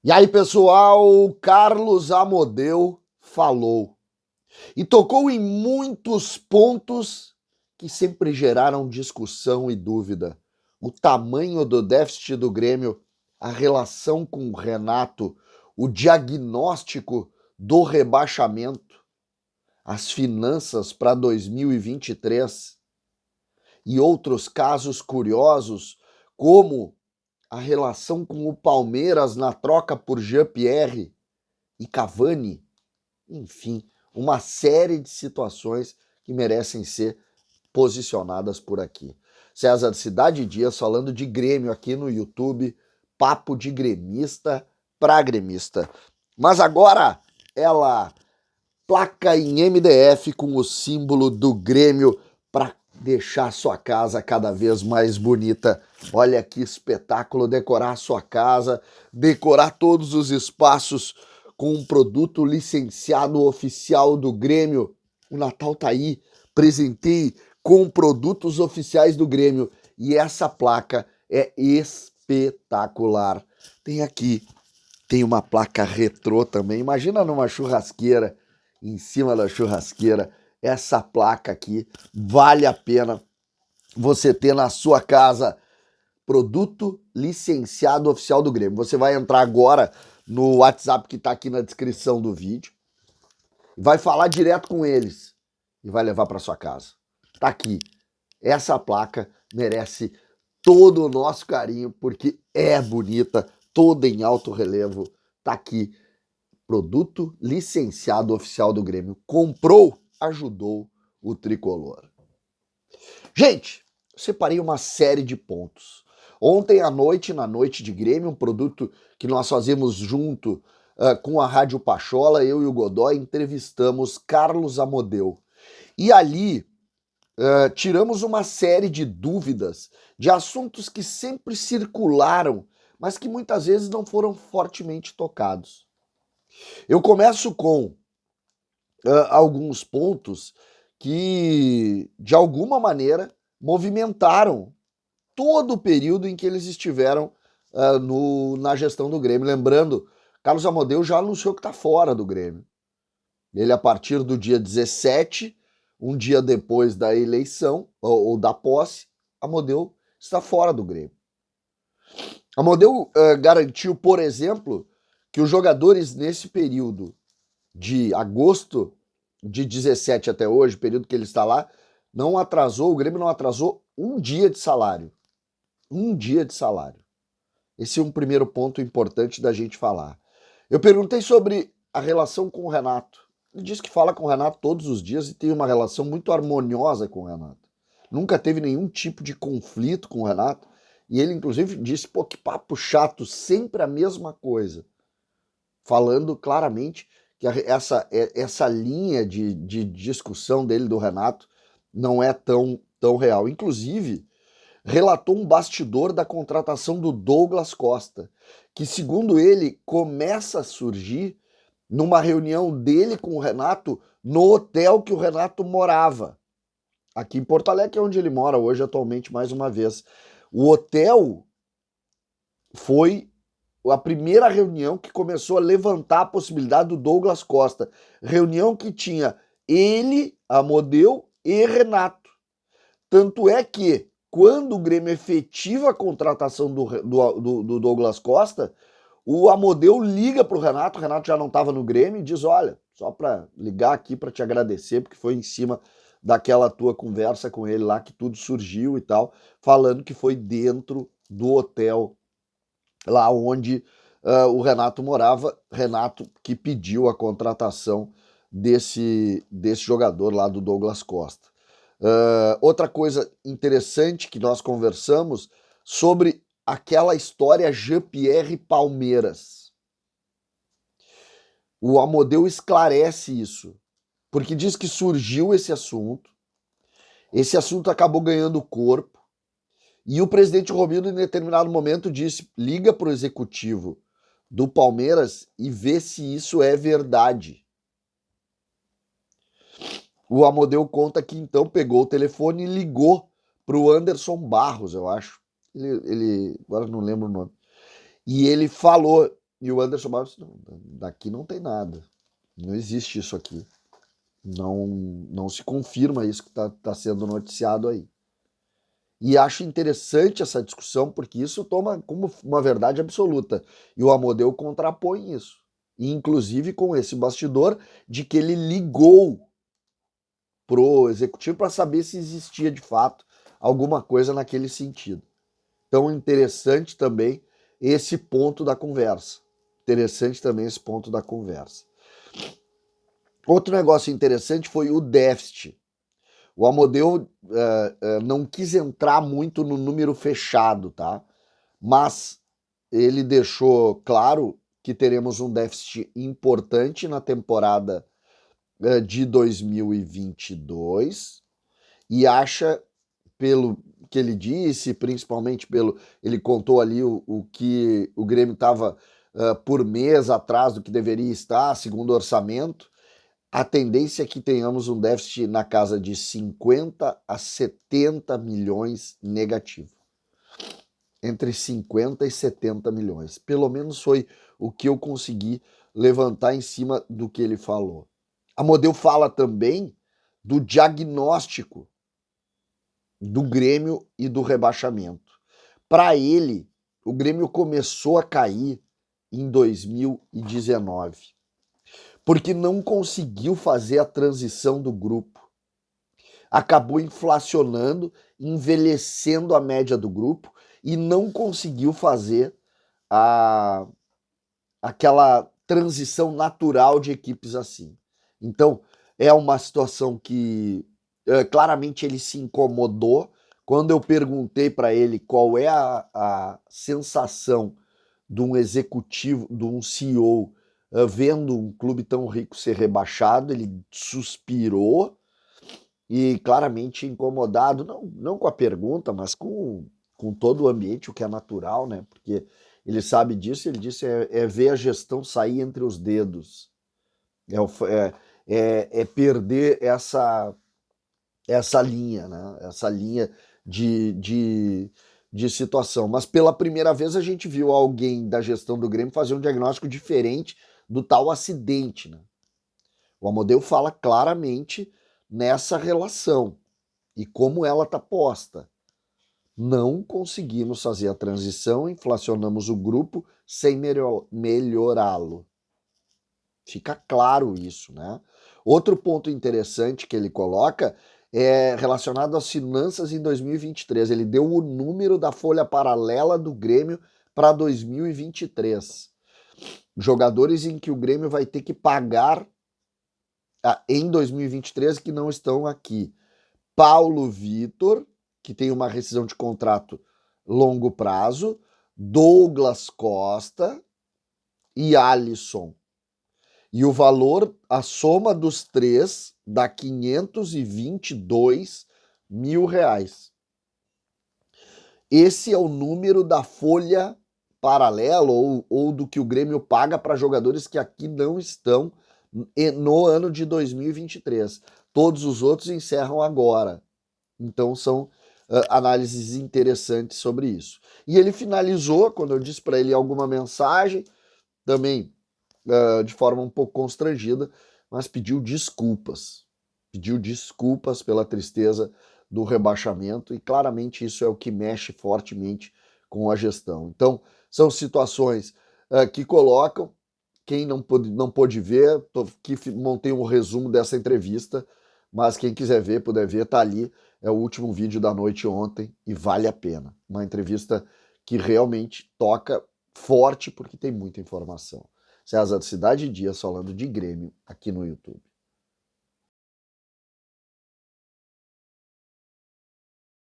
E aí, pessoal, Carlos Amodeu falou e tocou em muitos pontos que sempre geraram discussão e dúvida. O tamanho do déficit do Grêmio, a relação com o Renato, o diagnóstico do rebaixamento, as finanças para 2023 e outros casos curiosos, como a relação com o Palmeiras na troca por Jean-Pierre e Cavani, enfim, uma série de situações que merecem ser posicionadas por aqui. César Cidade Dias falando de Grêmio aqui no YouTube, papo de gremista para gremista. Mas agora ela placa em MDF com o símbolo do Grêmio para deixar sua casa cada vez mais bonita. Olha que espetáculo decorar sua casa, decorar todos os espaços com um produto licenciado oficial do Grêmio. O Natal tá aí, presentei com produtos oficiais do Grêmio e essa placa é espetacular. Tem aqui, tem uma placa retrô também. Imagina numa churrasqueira, em cima da churrasqueira, essa placa aqui vale a pena você ter na sua casa. Produto licenciado oficial do Grêmio. Você vai entrar agora no WhatsApp que está aqui na descrição do vídeo, vai falar direto com eles e vai levar para sua casa. Tá aqui. Essa placa merece todo o nosso carinho porque é bonita, toda em alto relevo. Tá aqui. Produto licenciado oficial do Grêmio. Comprou, ajudou o tricolor. Gente, separei uma série de pontos. Ontem à noite, na noite de Grêmio, um produto que nós fazemos junto com a Rádio Pachola, eu e o Godoy entrevistamos Carlos Amodeu. E ali tiramos uma série de dúvidas de assuntos que sempre circularam, mas que muitas vezes não foram fortemente tocados. Eu começo com alguns pontos que, de alguma maneira, movimentaram todo o período em que eles estiveram na gestão do Grêmio. Lembrando, Carlos Amodeu já anunciou que está fora do Grêmio. Ele, a partir do dia 17, um dia depois da eleição, ou da posse, Amodeu está fora do Grêmio. Amodeu garantiu, por exemplo, que os jogadores nesse período de agosto de 17 até hoje, período que ele está lá, não atrasou, o Grêmio não atrasou um dia de salário. Um dia de salário. Esse é um primeiro ponto importante da gente falar. Eu perguntei sobre a relação com o Renato. Ele disse que fala com o Renato todos os dias e tem uma relação muito harmoniosa com o Renato. Nunca teve nenhum tipo de conflito com o Renato. E ele, inclusive, disse, pô, que papo chato, sempre a mesma coisa. Falando claramente que essa linha de discussão dele, do Renato, não é tão real. Inclusive, relatou um bastidor da contratação do Douglas Costa, que, segundo ele, começa a surgir numa reunião dele com o Renato no hotel que o Renato morava, aqui em Porto Alegre, que é onde ele mora hoje atualmente, mais uma vez. O hotel foi a primeira reunião que começou a levantar a possibilidade do Douglas Costa. Reunião que tinha ele, Amodeu e Renato. Tanto é que, quando o Grêmio efetiva a contratação do Douglas Costa, o Amodeu liga para o Renato já não estava no Grêmio, e diz, olha, só para ligar aqui para te agradecer, porque foi em cima daquela tua conversa com ele lá que tudo surgiu e tal, falando que foi dentro do hotel lá onde o Renato morava, Renato que pediu a contratação desse jogador lá do Douglas Costa. Outra coisa interessante que nós conversamos sobre aquela história Jean-Pierre Palmeiras. O Amodeu esclarece isso, porque diz que surgiu esse assunto acabou ganhando corpo, e o presidente Romildo, em determinado momento, disse, liga para o executivo do Palmeiras e vê se isso é verdade. O Amodeu conta que então pegou o telefone e ligou para o Anderson Barros, eu acho. Ele agora não lembro o nome. E ele falou E o Anderson Barros, não, daqui não tem nada. Não existe isso aqui. Não se confirma isso que está sendo noticiado aí. E acho interessante essa discussão, porque isso toma como uma verdade absoluta. E o Amodeu contrapõe isso. E, inclusive com esse bastidor de que ele ligou pro executivo para saber se existia de fato alguma coisa naquele sentido. Então, interessante também esse ponto da conversa. Interessante também esse ponto da conversa. Outro negócio interessante foi o déficit. O Amodeu não quis entrar muito no número fechado, tá? Mas ele deixou claro que teremos um déficit importante na temporada de 2022 e acha, pelo que ele disse, principalmente pelo... Ele contou ali o que o Grêmio estava por mês atrás do que deveria estar, segundo o orçamento. A tendência é que tenhamos um déficit na casa de 50 a 70 milhões negativo. Entre 50 e 70 milhões. Pelo menos foi o que eu consegui levantar em cima do que ele falou. Amodeu fala também do diagnóstico do Grêmio e do rebaixamento. Para ele, o Grêmio começou a cair em 2019, porque não conseguiu fazer a transição do grupo. Acabou inflacionando, envelhecendo a média do grupo e não conseguiu fazer aquela transição natural de equipes assim. Então, é uma situação que claramente ele se incomodou. Quando eu perguntei para ele qual é a sensação de um executivo, de um CEO, vendo um clube tão rico ser rebaixado, ele suspirou e claramente incomodado, não com a pergunta, mas com todo o ambiente, o que é natural, né? Porque ele sabe disso, ele disse é ver a gestão sair entre os dedos, é perder essa linha, né? Essa linha de situação. Mas pela primeira vez a gente viu alguém da gestão do Grêmio fazer um diagnóstico diferente do tal acidente, né? O Amodeu fala claramente nessa relação e como ela está posta. Não conseguimos fazer a transição, inflacionamos o grupo sem melhorá-lo. Fica claro isso, né? Outro ponto interessante que ele coloca é relacionado às finanças em 2023. Ele deu o número da folha paralela do Grêmio para 2023. Jogadores em que o Grêmio vai ter que pagar em 2023 que não estão aqui. Paulo Vitor, que tem uma rescisão de contrato longo prazo, Douglas Costa e Alisson. E o valor, a soma dos três, dá 522 mil reais. Esse é o número da folha paralela ou do que o Grêmio paga para jogadores que aqui não estão no ano de 2023. Todos os outros encerram agora. Então são análises interessantes sobre isso. E ele finalizou, quando eu disse para ele alguma mensagem, também de forma um pouco constrangida, mas pediu desculpas. Pediu desculpas pela tristeza do rebaixamento e claramente isso é o que mexe fortemente com a gestão. Então são situações que colocam, quem não pôde ver, aqui montei um resumo dessa entrevista, mas quem quiser ver, puder ver, tá ali, é o último vídeo da noite ontem e vale a pena. Uma entrevista que realmente toca forte porque tem muita informação. César Cidade Dias falando de Grêmio aqui no YouTube.